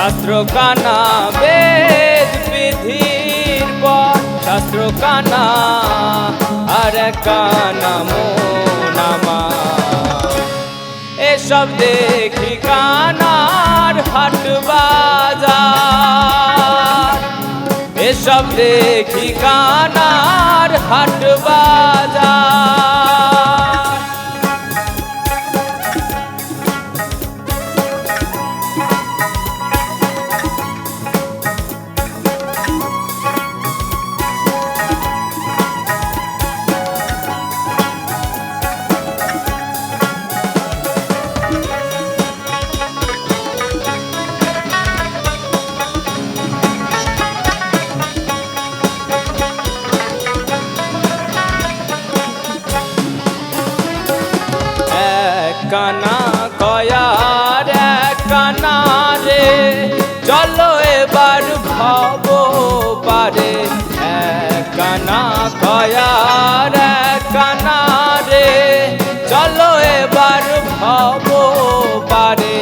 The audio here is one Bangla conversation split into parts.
শাস্ত্র কানা বেদ বিধির পর শাস্ত্র কানা আর কানা মন আমার। এসব দেখি কানার হাট বাজার, এসব দেখি কানার হাট বাজার। কানা কয়ার কানা রে, চলো এবার ভব পারে। কানা কয়ার কানা রে, চলো এবার ভব পারে।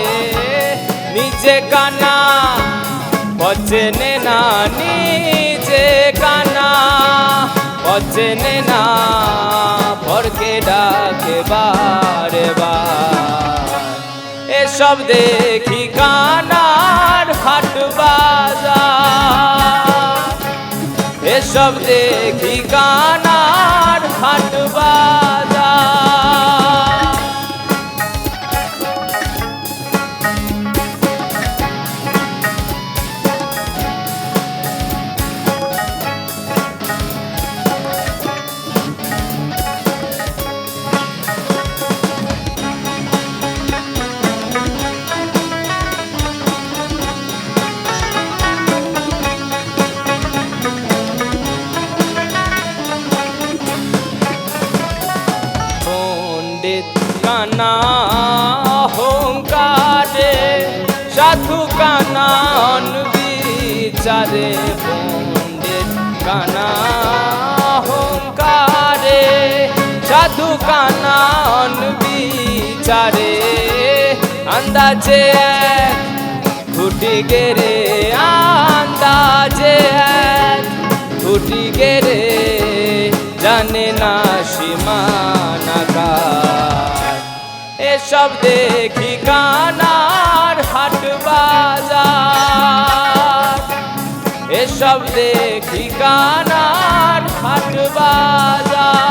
নিজে কানা বচনে না, নিজে কানা বচনে না, পরকে ডাকে বারে বার। এসব দেখি কানার হাট বাজার, এসব দেখি কানার হাট বাজার। কানা অহংকারে, সাধু কানা অনবিচারে। পণ্ডিত কানা অহংকারে, সাধু কানা অনবিচারে। আন্দাজে এক খুঁটি গেরে, আন্দাজে এক খুঁটি গেরে, জানে না সীমানাকার। এসব দেখি কানার হাট বাজার, এসব দেখি কানার হাট বাজার।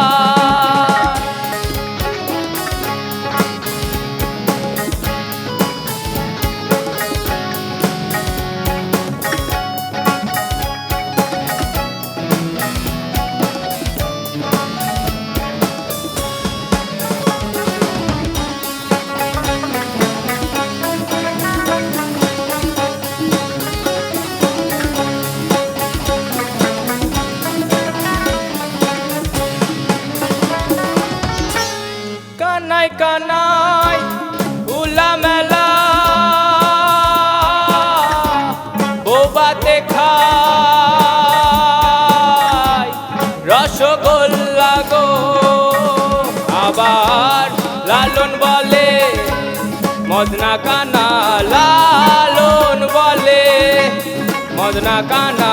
কানাই কানাই উলা মেলা, বোবাতে খায় রসগোল্লা গো। আবার লালন বলে মদনা কানা, লালন বলে মদনা কানা,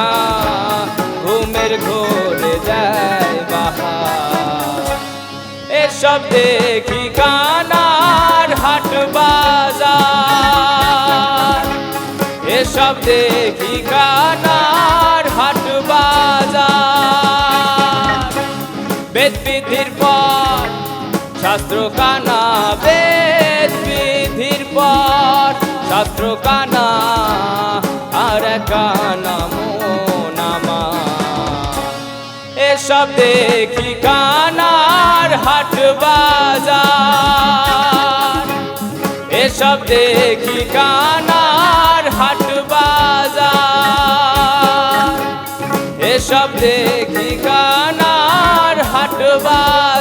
ঘুমের ঘোরে যায় বাহার। এসব দেখি কানার হাট বাজার, এসব দেখি কানার হাট বাজার। বেদ বিধির পর শাস্ত্র কানা, বেদ বিধির পর শাস্ত্র কানা আর কানা মন আমার। এসব দেখি কানার হাট বাজার, এসব দেখি কানার হাট বাজার, এসব দেখি কানার হাট বাজার।